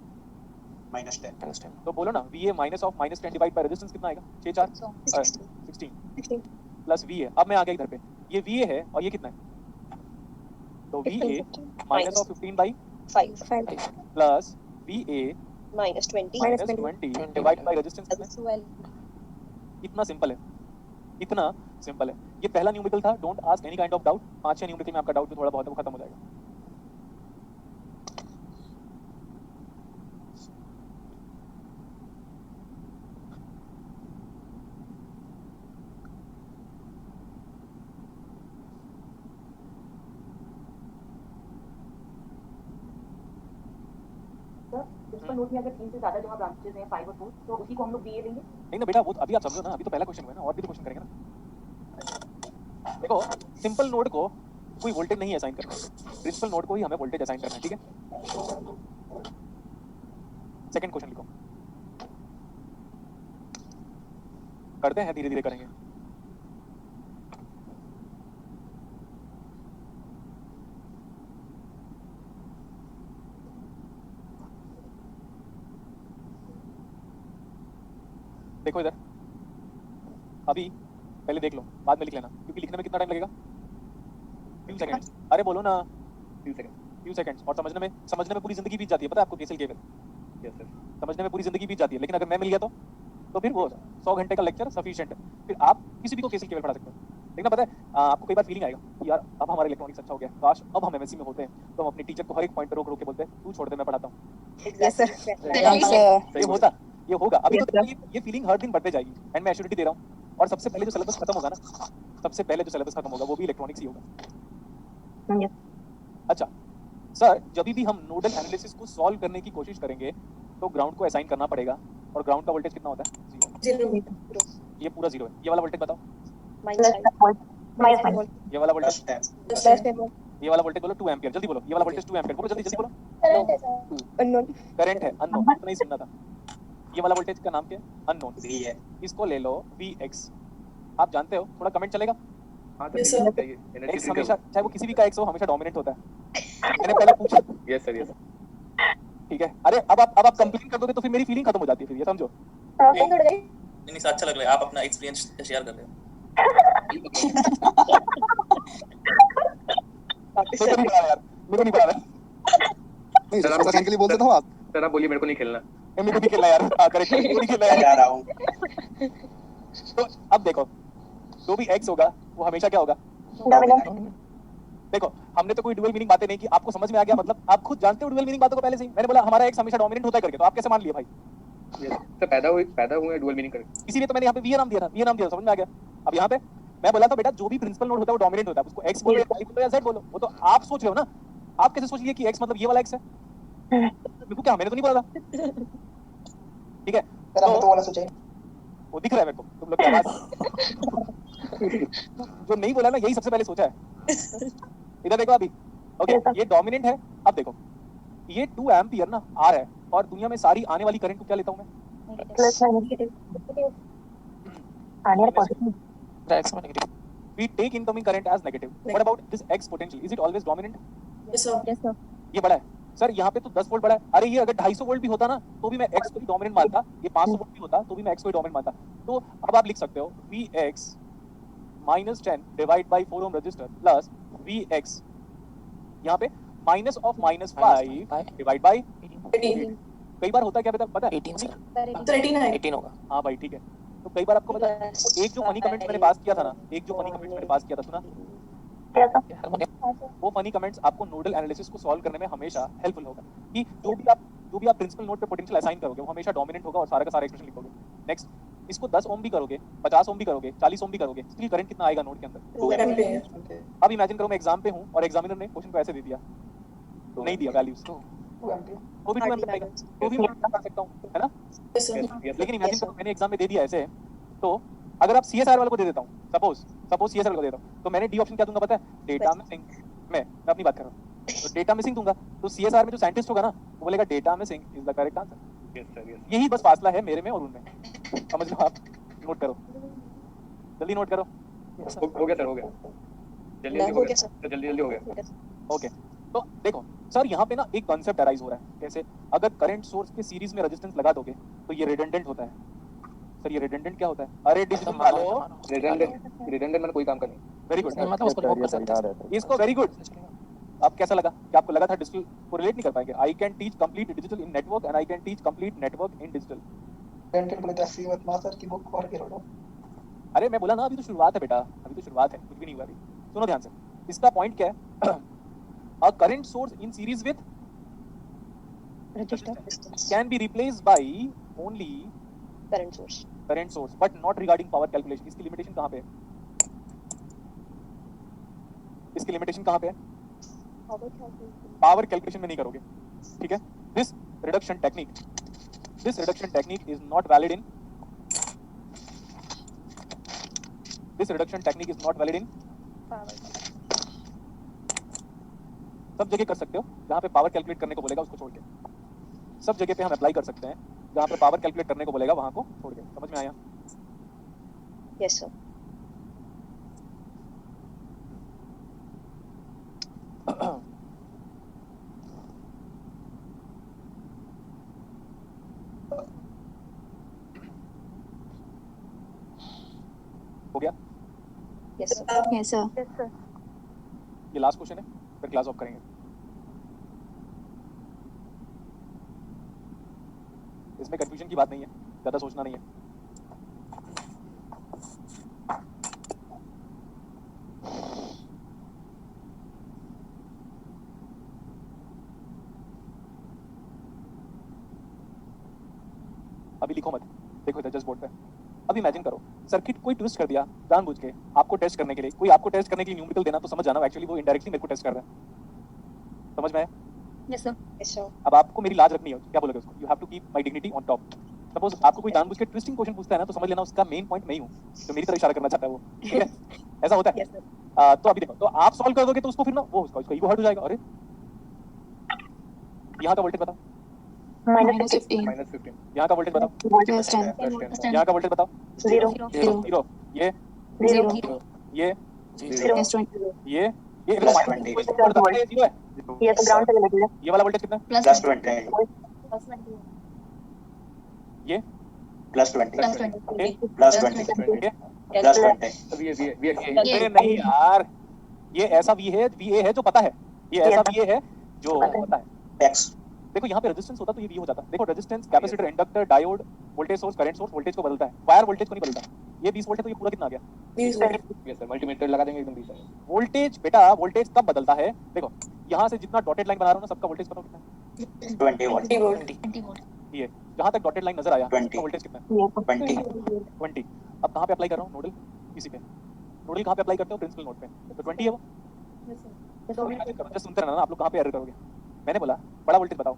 C: -10।
A: तो बोलो ना, VA minus of -10 divide by resistance कितना आएगा? 6 4
B: So,
A: 16
B: 16.
A: Plus VA। अब मैं आ गया इधर पे, ये VA है और ये कितना है? तो VA minus of 15 by
B: 5.
A: Plus VA
B: -20.
A: -20 divide by resistance कितना है?
B: 12.
A: इतना सिंपल है, इतना सिंपल है। ये पहला न्यूमेरिकल था, don't ask any kind of doubt. 5-6 numerical में आपका डाउट जो थोड़ा बहुत है वो खत्म हो जाएगा।
H: प्रिंसिपल नोड में अगर 3 से ज्यादा जहां ब्रांचेस हैं 5 और 4, तो उसी को हम लोग बीए लेंगे।
A: नहीं ना बेटा, वो अभी आप समझो ना, अभी तो पहला क्वेश्चन हुआ है ना, और भी तो क्वेश्चन करेंगे ना। देखो सिंपल नोड को कोई वोल्टेज नहीं असाइन करना, प्रिंसिपल नोड को ही हमें वोल्टेज असाइन करना है, ठीक है? सेकंड क्वेश्चन लिखो। करते हैं, धीरे धीरे करेंगे। देखो इधर, अभी पहले देख लो, बाद में लिख लेना, क्योंकि लिखने में कितना टाइम लगेगा? Few seconds. अरे बोलो ना, फ्यू सेकंड्स। और समझने में पूरी जिंदगी बीत जाती है, पता है आपको? केसीएल केवल
D: यस सर।
A: समझने में पूरी जिंदगी बीत जाती है, लेकिन अगर मैं मिल गया तो फिर वो 100 घंटे का लेक्चर सफिशिएंट है। फिर आप किसी भी को केसीएल केवल पढ़ा सकते हो। लेकिन पता है आपको कई बार फीलिंग आएगा कि यार अब हमारा इलेक्ट्रॉनिक्स अच्छा हो गया, काश अब हम एमएससी में होते हैं तो हम अपने टीचर को हर एक पॉइंट पे रोक रोक के बोलते हैं तू छोड़ दे मैं पढ़ाता हूँ।
B: Yes, sir.
A: ये होता, ये होगा अभी तो ये फीलिंग हर दिन बढ़ते जाएगी एंड मैं एश्योरिटी दे रहा हूँ। और सबसे पहले जो सिलेबस खत्म होगा ना, सबसे पहले जो सिलेबस खत्म होगा वो भी इलेक्ट्रॉनिक्स ही होगा। अच्छा सर, जब भी हम नोडल एनालिसिस को सॉल्व करने की कोशिश करेंगे तो ग्राउंड को असाइन करना पड़ेगा और ग्राउंड का वोल्टेज कितना होता है? 0। ये पूरा 0 है। ये वाला वोल्टेज बताओ, ये वाला वोल्टेज, ये वाला वोल्टेज बोलो 2 एम्पीयर, जल्दी बोलो। ये वाला वोल्टेज 2 एम्पीयर बोलो, जल्दी जल्दी बोलो। करंट है अननोन, तो नहीं सुनना था। ये वाला वोल्टेज का नाम क्या है? अननोन।
C: V है।
A: इसको ले लो Vx। आप जानते हो, थोड़ा कमेंट चलेगा?
D: हाँ तो
E: Yes, sir.
D: चाहिए एनर्जी
A: x हमेशा, चाहे वो किसी भी का x हो, हमेशा डोमिनेंट होता है। मैंने पहले पूछा,
D: यस सर, यस
A: ठीक है। अरे अब आप कंप्लेन कर दोगे तो फिर मेरी फीलिंग खत्म हो जाती है, फिर ये समझो।
E: नहीं सर, अच्छा लग रहा है, आप अपना एक्सपीरियंस शेयर कर रहे हो।
A: मेरे को नहीं पता यार, मेरे को नहीं पता। नहीं सर, आपका के लिए बोल देता हूँ आप।
D: सर आप बोलिए, मेरे को नहीं खेलना।
A: मेरे को नहीं खेलना यार, करेक्ट, मेरे को नहीं खेलना
C: मैं
A: यार।
C: जा रहा हूँ।
A: तो अब देखो, जो भी x होगा वो हमेशा क्या होगा? देखो, हमने तो कोई डुअल मीनिंग बातें नहीं की, आपको समझ में आ गया? मतलब आप खुद जानते हो डुअल मीनिंग बातों को पहले से ही। मैंने बोला हमारा x हमेशा डोमिनेंट होता है करके, तो आप कैसे मान लिए भाई?
D: सर पैदा हुए डुअल मीनिंग करके।
A: इसीलिए तो मैंने यहाँ पे v नाम दिया था, v नाम दिया था, समझ में आ गया? अब यहाँ पे मैं बोला था बेटा जो भी प्रिंसिपल नोड होता है वो डोमिनेंट होता है, उसको x बोलो या y बोलो या z बोलो, वो तो आप सोच रहे हो ना। आप कैसे सोच लिए कि x मतलब ये वाला x है? मेरे को क्या, मैंने तो नहीं बोला था। ठीक है, तो
F: वाला सोचा
A: वो दिख रहा है मेरे को, तुम लोग की आवाज। जो नहीं बोला ना, यही सबसे पहले सोचा है। इधर देखो अभी, ओके, ये डोमिनेंट है। अब देखो, ये 2 एम्पियर ना R है, और दुनिया में सारी आने वाली करंट को क्या लेता हूँ मैं? We take incoming current as negative. What about this X potential? Is it always dominant?
B: Yes, sir.
A: ये बड़ा है सर, यहाँ पे तो 10 वोल्ट बड़ा है। अरे ये अगर 250 वोल्ट भी होता ना तो भी मैं X को ही डोमिनेंट मानता। ये 500 वोल्ट भी होता तो भी मैं X को ही डोमिनेंट मानता। तो अब आप लिख सकते हो Vx minus 10 divide by 4 ohm resistor plus Vx यहाँ पे minus of minus 5 divide by 18। कई बार होता है क्या पता है?
F: 18 होगा।
A: हाँ भाई ठीक है। तो कई बार आपको पता है, एक जो फनी कमेंट्स मैंने पास किया था ना, एक जो फनी कमेंट्स मैंने पास किया था, सुना? वो फनी कमेंट्स आपको नोडल एनालिसिस को सॉल्व करने में हमेशा हेल्पफुल होगा कि जो भी आप प्रिंसिपल नोड पे पोटेंशियल असाइन करोगे वो हमेशा डोमिनेंट होगा और सारा का सारा एक्सप्रेशन लिखोगे। नेक्स्ट, इसको 10 ओम भी करोगे, 50 ओम भी करोगे, 40 ओम भी करोगे, स्टिल करंट कितना आएगा नोड के अंदर? अब इमेजिन करो मैं एग्जाम पे हूं और एग्जामिनर ने क्वेश्चन को ऐसे दे दिया, नहीं दिया वैल्यूज, वो भी 2 एम्पीयर आएगा, तो भी मैं कर सकता हूं, है ना? लेकिन इमेजिन करो मैंने एग्जाम में दे दिया ऐसे, तो अगर आप CSR वाले को दे देता हूं, सपोज CSR को देता हूं, तो मैंने डी ऑप्शन क्या दूंगा पता है? Data missing. मैं अपनी बात कर रहा हूं, तो डेटा मिसिंग दूंगा, तो CSR में जो साइंटिस्ट होगा ना वो बोलेगा data missing is the correct answer.
D: Yes sir, yes.
A: यही बस फासला है मेरे में और उनमें, समझ लो आप। नोट करो, जल्दी नोट करो।
D: हो गया सर, हो गया। जल्दी हो गया सर, जल्दी हो गया।
A: ओके, तो देखो सर यहाँ पे ना एक कॉन्सेप्ट अराइज हो रहा है। कैसे? अगर करंट सोर्स के सीरीज में रेजिस्टेंस लगा दोगे तो ये रिडंडेंट होता है। सर ये रिडंडेंट क्या होता है? अरे डिजिटल वालो,
D: रिडंडेंट मैंने कोई काम का नहीं।
A: वेरी गुड,
F: मतलब उसको रिमूव कर सकते हैं।
A: इसको वेरी गुड। अब कैसा लगा? क्या आपको लगा था डिजिटल को रिलेट नहीं कर पाएंगे? I can teach complete digital in network and I can teach complete network in digital. अरे मैं बोला ना, अभी तो शुरुआत है बेटा, अभी तो शुरुआत है, कुछ भी नहीं हुआ अभी। सुनो ध्यान से, इसका पॉइंट क्या है? A current source in series with can be replaced by only current source but not regarding power calculation. इसकी लिमिटेशन कहाँ पे है? इसकी लिमिटेशन कहाँ पे है? पावर कैलकुलेशन में नहीं करोगे, ठीक है? This reduction technique is not valid in सब जगह कर सकते हो। जहाँ पे पावर कैलकुलेट करने को बोलेगा उसको छोड़ के, सब जगह पे हम अप्लाई कर सकते हैं। जहाँ पे पावर कैलकुलेट करने को बोलेगा वहाँ को छोड़ के। समझ में आया?
B: Yes, sir.
A: हो गया?
B: Yes, sir.
G: Yes, sir.
A: ये लास्ट क्वेश्चन है, फिर क्लास ऑफ करेंगे। इसमें कंफ्यूजन की बात नहीं है, ज्यादा सोचना नहीं है। अभी लिखो मत, देखो इधर जस्ट बोर्ड पे। अब इमेजिन करो सर्किट कोई ट्विस्ट कर दिया जानबूझ के आपको टेस्ट करने के लिए, कोई आपको टेस्ट करने के लिए न्यूमेरिकल देना, तो समझ जाना एक्चुअली वो इनडायरेक्टली मेरे को टेस्ट कर रहा है। समझ में आया?
B: Yes, sir.
G: Yes, sir.
A: अब आपको मेरी लाज रखनी है, क्या बोलोगे उसको? You have to keep my dignity on top. Suppose आपको कोई जानबूझ के ट्विस्टिंग क्वेश्चन पूछता है ना, तो समझ लेना उसका मेन पॉइंट मैं ही हूं, तो मेरी तरफ इशारा करना चाहता है वो, ठीक है? ऐसा होता है।
B: Yes, sir.
A: तो अभी देखो, तो आप सॉल्व कर दोगे तो उसको फिर ना वो उसका ईगो हर्ट हो जाएगा। अरे यहाँ का वोल्टेज बताओ,
B: -15.
D: -15
A: यहाँ का वोल्टेज बताओ,
B: +10.
A: यहाँ का वोल्टेज बताओ।
B: 0.
A: 0 ये
B: 0.
A: ये
B: 0.
A: ये
C: Plus 20.
A: 0 है।
B: ये तो ग्राउंड से रिलेटेड है.
A: ये वाला वोल्टेज कितना है?
C: Plus 20.
A: ये
C: Plus 20.
B: +20.
C: Plus 20.
A: ये
C: Plus 20.
D: वी
A: अरे नहीं यार, ये ऐसा VA है जो पता है, ये ऐसा VA है जो पता है।
C: X.
A: देखो यहाँ पे रेजिस्टेंस होता तो ये V हो जाता। देखो resistance, capacitor, inductor, diode, voltage source, current source voltage को बदलता है, वायर वोल्टेज को नहीं बदलता। ये 20 वोल्ट है तो ये पूरा कितना आ गया?
D: यस सर, मल्टीमीटर लगा देंगे एकदम 20 है।
A: वोल्टेज बेटा, वोल्टेज कब बदलता है? देखो यहाँ से जितना डॉटेड लाइन बना रहा हूँ ना, सबका वोल्टेज बताओ कितना है?
C: 20 volt.
B: 20 वोल्ट.
A: ये जहाँ तक डॉटेड लाइन नजर आया,
C: 20.
A: उसका वोल्टेज कितना है?
C: 20.
A: 20। अब कहाँ पे अप्लाई कर रहा हूँ? नोडल इसी पे। नोडल कहाँ पे अप्लाई करते हो? प्रिंसिपल नोड पे। तो 20 है वो। जस्ट सुनते रहना ना, आप लोग कहाँ पे एरर करोगे? मैंने बोला बड़ा वोल्टेज बताओ,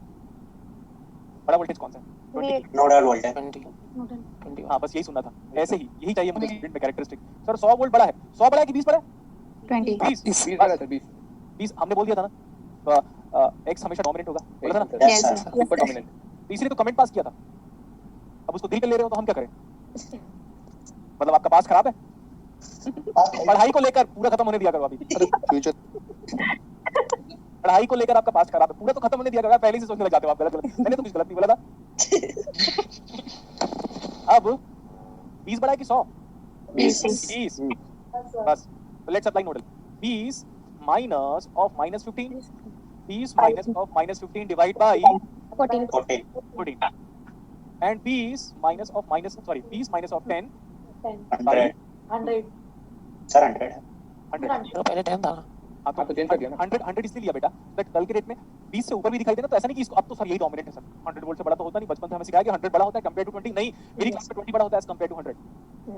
A: बड़ा वोल्टेज कौन सा है? 20।
C: Nodal voltage.
F: 20
A: हाँ बस यही सुनना था, ऐसे ही यही चाहिए मुझे स्प्लिट में कैरेक्टरिस्टिक। सर 100 वोल्ट बड़ा है, 100 बड़ा है कि 20 बड़ा है?
B: 20.
A: 20
D: बड़ा सर 20
A: 20 हमने बोल दिया था ना, एक्स हमेशा डोमिनेंट होगा, बोला था ना?
C: Yes,
B: Yes,
C: sir.
D: Super dominant.
A: तीसरे तो कमेंट पास किया था, अब उसको दिल पे ले रहे हो तो हम क्या करें? मतलब आपका पास खराब है? पढ़ाई को लेकर पूरा खत्म होने दिया करो अभी। पढ़ाई को लेकर आपका पास खराब है, पूरा तो खत्म होने दिया करो, पहले से सोचने लग जाते हो आप गलत गलत। मैंने तो कुछ गलत नहीं बोला था। अब 20 बड़ा है कि 100? 20 बस। तो let's apply nodal. 20 minus of -15, 20 minus of -15 divide by
B: 14.
C: 14.
A: 14 and 20 minus of 10
C: 100.
H: 100.
C: Sir, 100.
A: 100।
F: तो पहले 10 था ना।
A: हाँ
D: हाँ, तो change कर दिया ना।
A: 100 इसलिए लिया बेटा दैट कल के डेट में 20 से ऊपर भी दिखाई देना, तो ऐसा नहीं कि इसको अब तो सर यही डोमिनेट है सर, 100 वोल्ट से बड़ा तो होता नहीं। बचपन से हमें सिखाया कि 100 बड़ा होता है कंपेयर टू 20। नहीं, मेरी क्लास में 20 बड़ा होता है एज कंपेयर टू 100।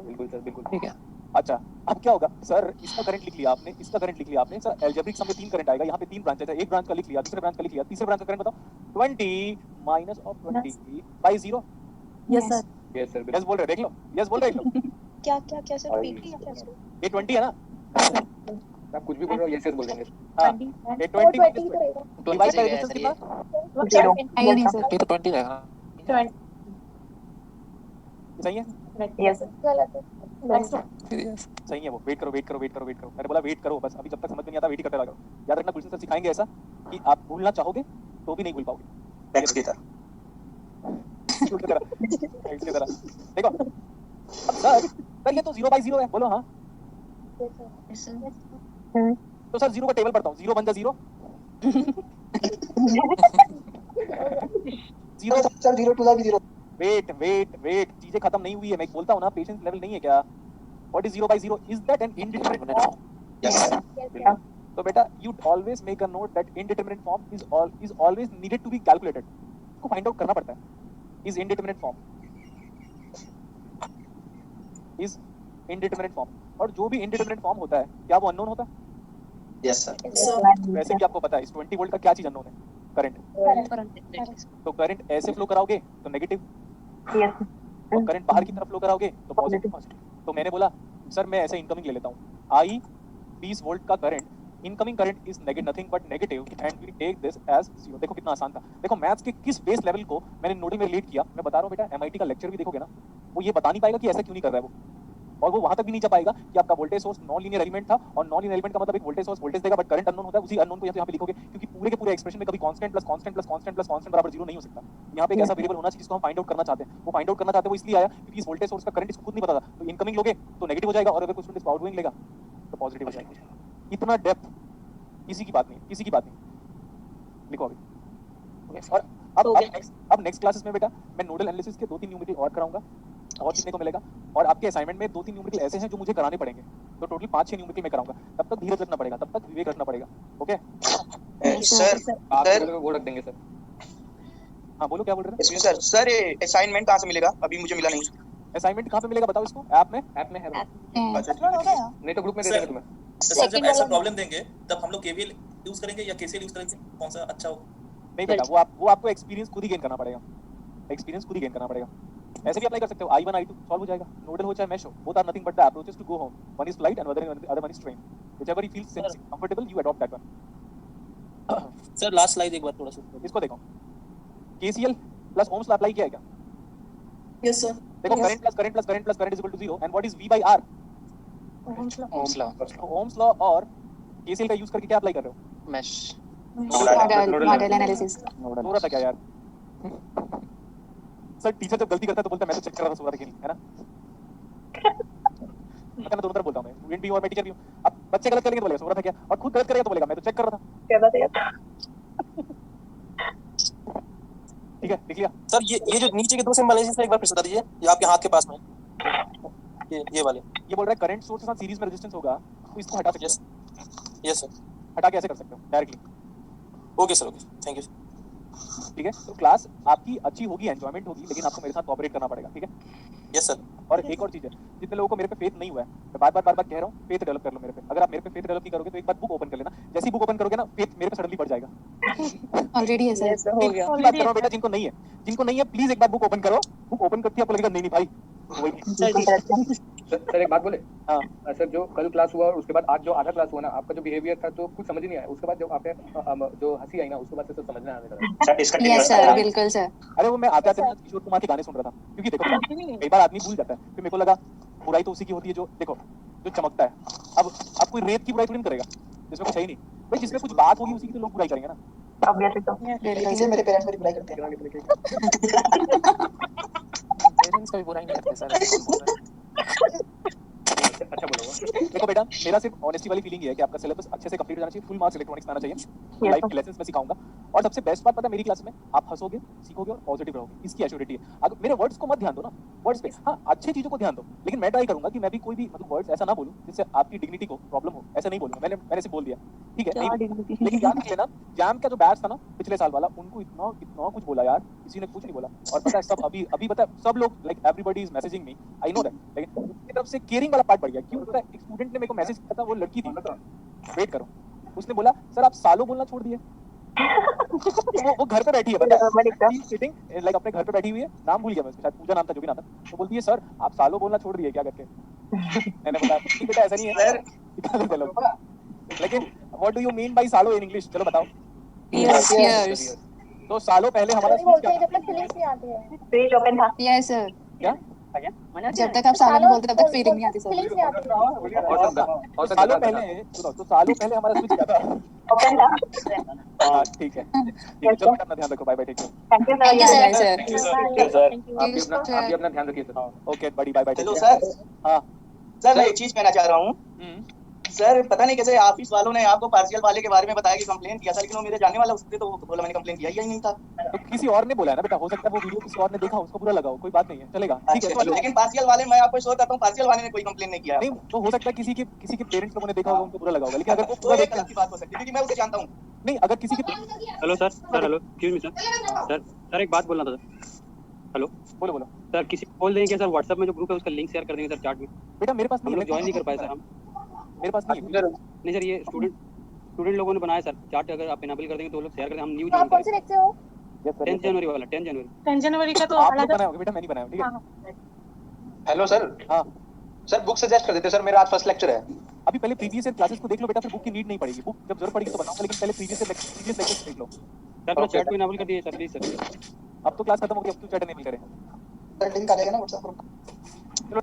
D: बिल्कुल सर, बिल्कुल
F: ठीक है।
A: अच्छा अब क्या होगा सर? इसका करंट लिख लिया आपने, इसका करंट लिख लिया आपने सर। अलजेब्रिक सम में 3 करंट आएगा, यहाँ पे 3 ब्रांचेस है, एक ब्रांच का लिख लिया, दूसरे ब्रांच का लिख लिया, तीसरे ब्रांच का करंट बताओ। 20 minus of 20 by 0।
H: Yes, sir.
D: Yes sir
A: yes बोल रहे देख लो, यस बोल रहे देख लो।
G: क्या सर? पीटी या क्या सर?
A: ये 20 है ना?
D: आप कुछ भी बोल रहे हो, यस यस बोल देंगे।
A: हाँ,
H: 20.
A: ये 20 माइनस
F: 20
A: डिवाइड बाय
F: रहेगा
A: रेजिस्टेंस
F: सर ये।
A: कितना?
B: 0.
G: नहीं सर.
F: ये तो 20 रहेगा।
H: 20.
A: सही है?
H: Yes, sir.
G: गलत है.
H: Next one.
F: सीरियस।
A: सही है वो। वेट करो वेट करो वेट करो वेट करो, मैंने बोला वेट करो बस। अभी जब तक समझ में नहीं आता वेट ही करते रहो। याद रखना गुलशन सर सिखाएंगे ऐसा कि आप भूलना चाहोगे तो भी नहीं भूल पाओगे।
C: X की तरह.
A: इसकी तरह देखो। अब सर ये तो 0/0 है, बोलो हाँ।
B: Yes, sir.
A: तो सर 0 का टेबल पढ़ता हूँ, 0 बन जा 0। 0
I: सर 0 टू द 0.
A: वेट चीजें खत्म नहीं हुई है, मैं बोलता हूँ ना, पेशेंस लेवल नहीं है क्या? What is 0/0? Is that an indeterminate form?
C: Yes, sir.
A: तो बेटा you always make a note that indeterminate form is always needed to be calculated. इसको फाइंड आउट करना पड़ता है। Is indeterminate form, is indeterminate form. और जो भी इंडिटरमिनेट फॉर्म होता है क्या वो अननोन होता है?
C: Yes, sir.
A: वैसे भी आपको पता है इस 20 वोल्ट का क्या चीज अननोन है? करंट। तो करंट ऐसे फ्लो कराओगे तो नेगेटिव, और करंट बाहर की तरफ फ्लो कराओगे तो पॉजिटिव। तो मैंने बोला सर मैं ऐसे इनकमिंग ले लेता हूँ, आई 20 वोल्ट का current, incoming current is nothing but negative and we take this as 0। देखो कितना आसान था। देखो मैथ्स के किस बेस लेवल को मैंने नोडिंग में रिलेट किया। मैं बता रहा हूँ बेटा, एमआईटी का लेक्चर भी देखोगे ना, वो ये बता नहीं पाएगा कि ऐसा क्यों नहीं कर रहा है वो, और वो वहां तक भी नहीं जा पाएगा कि आपका voltage source non linear element था, और नॉन लीनियर एलिमेंट का मतलब एक वोल्टेज सोर्स वोल्टेज देगा बट करंट अननोन होता है। उसी अननोन को यहाँ पे लिखोगे, क्योंकि पूरे के पूरे एक्सप्रेशन में कभी constant plus constant plus constant plus constant बराबर 0 नहीं हो सकता। यहाँ पे एक ऐसा वेरिएबल होना चाहिए जिसको हम फाइंड आउट करना चाहते हैं। वो फाइंड आउट करना चाहते हैं वो इसलिए आया क्योंकि इस वोल्टेज सोर्स का करंट इसको खुद नहीं पता था। तो इनकमिंग लोगे तो नेगेटिव हो जाएगा, और अगर कोई स्टूडेंट आउटगोइंग लेगा तो पॉजिटिव हो जाएगा। इतना डेप्थ किसी की बात नहीं, लिखो अभी। और अब नेक्स्ट क्लासेस में बेटा मैं नोडल एनालिसिस के 2-3 न्यूमेरिकल और कराऊंगा, और सीखने को मिलेगा। और आपके असाइनमेंट में 2-3 न्यूमेरिकल ऐसे हैं जो मुझे कराने पड़ेंगे, तो टोटल 5-6 न्यूमेरिकल मैं कराऊंगा। तब तक धीरज रखना पड़ेगा, तब तक विवेक रखना पड़ेगा। ओके
C: Sir,
D: आप वो रख देंगे सर।
A: हाँ बोलो क्या बोल रहे
I: इसमें सर ये असाइनमेंट कहाँ से मिलेगा? अभी मुझे मिला नहीं।
A: हैं? असाइनमेंट कहाँ पे मिलेगा बताओ इसको? ऐप में है bro।
I: अच्छा
G: अपलोड हो गया
D: नहीं तो ग्रुप में दे
E: सर,
D: देंगे तुम्हें।
E: सर जब
G: Second
E: ऐसा
G: वाला-
E: प्रॉब्लम देंगे तब हम लोग केवीएल यूज करेंगे या केसीएल यूज करेंगे, कौन सा अच्छा होगा?
A: नहीं बेटा, वो आपको एक्सपीरियंस खुद ही गेन करना पड़ेगा। एक्सपीरियंस खुद ही गेन करना पड़ेगा। ऐसे भी अप्लाई कर सकते हो, I1 I2 सॉल्व हो जाएगा। नोडल हो चाहे मैश हो, both are nothing but the approaches to go home. One is flight and other one is train. Whichever you feel comfortable you adopt that one.
F: Sir last slide एक बार थोड़ा सा।
A: इसको देखो, KCL plus ohm's law apply किया है क्या?
F: Yes sir.
A: देखो current plus current plus current plus current is equal to 0 and what is V by R?
B: Ohm's law
F: ohm's law,
A: ohm's law और KCL का यूज करके क्या अप्लाई कर रहे हो?
F: Mash,
B: model analysis.
A: सो रहा था क्या यार? सर टीचर जब गलती करता है तो बोलता है मैं तो चेक कर रहा था सो रहा था कि नहीं, है ना? मैं दोनों तरफ बोलता हूं, मैं स्टूडेंट भी हूं और मैं टीचर भी हूं। अब बच्चे गलत करेंगे तो बोलेगा सो रहा था क्या, और खुद गलत करेगा तो बोलेगा मैं तो चेक कर रहा था।
H: क्या बात है?
A: ठीक है, देख लिया?
F: सर ये जो नीचे के दो सिंबल है इसमें एक बार फिर से बता दीजिए, ये आपके हाथ के पास में ये वाले।
A: ये बोल रहा है करंट सोर्स के साथ सीरीज में रेजिस्टेंस होगा तो इसको हटा सकते हो।
F: Yes sir.
A: हटा के ऐसे कर सकते हो directly.
F: Okay sir, okay, thank you.
A: ठीक है, तो क्लास आपकी अच्छी होगी, एंजॉयमेंट होगी, लेकिन आपको मेरे साथ कोऑपरेट करना पड़ेगा। ठीक है?
F: Yes sir.
A: और एक और चीज है, जितने लोगों को मेरे पे फेथ नहीं हुआ है, मैं बार बार कह रहा हूँ, फेथ डेवलप कर लो मेरे पे। अगर आप मेरे पे फेथ डेवलप नहीं करोगे तो एक बार बुक ओपन कर लेना। जैसे ही बुक ओपन करोगे ना, फेथ मेरे पे सडनली बढ़ जाएगा।
B: ऑलरेडी है सर।
H: हो गया।
A: बात कर रहा हूं बेटा, जिनको नहीं है प्लीज एक बार बुक ओपन करो। बुक ओपन करती है आपको लगेगा नहीं नहीं भाई वही।
D: सर एक बात बोले?
A: हाँ।
D: सर जो कल क्लास हुआ और उसके बाद आज जो आधा क्लास हुआ ना, आपका जो बिहेवियर था तो कुछ समझ नहीं आया। उसके बाद जब आपने जो हंसी आई ना, उसके बाद से सब समझना आने लगा।
C: सर डिस्कंटिन्यू
B: यस सर, बिल्कुल सर।
A: अरे वो मैं आते आते किशोर कुमार के गाने सुन रहा था, क्योंकि देखो कई बार आदमी भूल जाता है। फिर मेरे को लगा बुराई तो उसी की होती है जो देखो जो चमकता है। अब कोई रेत की बुराई थोड़ी करेगा जिसमें कुछ है ही नहीं भाई। जिसमें कुछ बात होगी उसी की तो लोग बुराई करेंगे ना।
H: ऑब्वियसली तो
B: बिल्कुल सर, मेरे पेरेंट्स मेरी बुराई करते हैं।
F: पेरेंट्स कभी बुराई नहीं करते सर।
D: अच्छा बोलो।
A: देखो बेटा, मेरा सिर्फ ऑनेस्टी वाली फीलिंग ये है कि आपका सिलेबस अच्छे से कंप्लीट हो जाना चाहिए। फुल मार्क्स इलेक्ट्रॉनिक्स में आना चाहिए। लाइफ के लेसंस में सिखाऊंगा। और सबसे बेस्ट बात पता है मेरी क्लास में, आप हंसोगे, सीखोगे और पॉजिटिव रहोगे, इसकी एश्योरिटी है। अगर मेरे वर्ड्स को मत ध्यान दो ना, वर्ड्स पे हाँ अच्छी चीजों को ध्यान दो, लेकिन मैं ट्राई करूंगा कि मैं भी कोई भी मतलब वर्ड्स ऐसा ना बोलूं जिससे आपकी डिग्निटी को प्रॉब्लम हो। ऐसा नहीं बोलूंगा, मैंने से बोल दिया, ठीक है? नहीं, लेकिन याद रख लेना, जैम का जो बैच था ना पिछले साल वाला, उनको इतना कुछ बोला यार, किसी ने कुछ नहीं बोला। और पता है सब अभी पता है सब लोग like everybody is messaging me, I know that, लेकिन उनकी तरफ से केयरिंग वाला पार्ट बढ़ गया। क्यों? पता है एक स्टूडेंट ने मेरे को मैसेज किया था, वो लड़की थी, वेट करो, उसने बोला सर आप सालों बोलना छोड़ दिए। वो घर पे बैठी है, पता है सिटिंग लाइक अपने घर पे बैठी हुई है, नाम भूल गया मैं, शायद पूजा नाम था, जो भी नाम था। तो बोलती है सर आप सालों बोलना छोड़ दिए क्या करके। मैंने बोला ठीक बेटा ऐसा नहीं है सर, चलो लेकिन what do you mean by सालों इन इंग्लिश, चलो बताओ।
B: यस
A: तो सालों पहले हमारा स्पीच क्या था?
G: जब तक फीलिंग्स नहीं आती है।
H: पेज ओपन था।
B: Yes sir.
A: क्या
B: जब तक आप सालों नहीं बोलते तब तक फीलिंग नहीं आती सर।
G: फीलिंग्स नहीं आती है।
D: और सर
A: सालों पहले सुनो, तो सालों पहले हमारा स्पीच क्या था?
H: ओपन था।
A: हाँ ठीक है, चलो बेटा अपना ध्यान रखो, bye bye, take care.
H: Thank you
B: thank you
H: sir.
B: Sir.
D: आप भी अपना ध्यान रखिए सर।
A: ओके बड़ी, bye bye, take
I: hello
A: care.
I: Sir.
A: हाँ
I: सर मैं एक चीज कहना चाह रहा हूँ। सर पता नहीं कैसे ऑफिस वालों ने आपको पार्शियल वाले के बारे में बताया कि कंप्लेन किया था, लेकिन वो मेरे जानने वाला उससे तो बोला मैंने कंप्लेन किया ही नहीं था।
A: तो किसी और ने बोला है ना बेटा, हो सकता है वो वीडियो किसी और ने देखा, उसको बुरा लगा हो, कोई बात नहीं है, चलेगा, ठीक
I: अच्छा,
A: है।
I: लेकिन पार्शियल वाले मैं आपको श्योर करता हूँ पार्शियल वाले ने कोई कंप्लेन नहीं किया।
A: नहीं तो हो सकता है किसी के पेरेंट्स लोगों ने देखा होगा, उनको बुरा लगा होगा, लेकिन अगर वो
I: तो
A: पूरा
I: एक
A: देखा
I: गलत की बात हो सकती है क्योंकि मैं उसे जानता हूँ।
A: नहीं, अगर किसी के
J: hello sir, hello, excuse me sir एक बात बोलना था सर। हेलो,
A: बोलो
J: सर किसी को बोल देंगे कि सर व्हाट्सएप में जो ग्रुप है उसका लिंक शेयर कर देंगे सर चैट में।
A: बेटा मेरे पास
J: हम
A: नहीं
J: लोग ज्वाइन नहीं कर पाए सर, हम
A: मेरे पास नहीं है।
J: नहीं सर, ये स्टूडेंट लोगों ने बनाया सर चैट, अगर आप इनेबल कर देंगे तो वो लोग शेयर कर देंगे, हम न्यू
G: आप
J: ज्वाइन
G: कौन से
J: करेंगे।
G: देखते हो?
J: 10 जनवरी वाला, 10 जनवरी।
H: 10 जनवरी का तो
A: आप लोग
H: अलग
A: बनाए होंगे बेटा, मैं नहीं बनाया हूं, ठीक है?
D: Hello sir.
A: हाँ
D: सर बुक सजेस्ट कर देते सर, मेरा आज फर्स्ट लेक्चर है।
A: अभी पहले प्रीवियस ईयर क्लासेस को देख लो बेटा, फिर बुक की नीड नहीं पड़ेगी। बुक जब जरूरत पड़ेगी तो बताऊंगा, लेकिन पहले प्रीवियस लेक्चर्स देख लो।
J: सर थोड़ा चैट को इनेबल कर दीजिए सर प्लीज सर।
A: अब तो क्लास खत्म हो गई, अब तो चैट नहीं करे।
B: लिंक आ जाएगा ना व्हाट्सएप ग्रुप।
A: चलो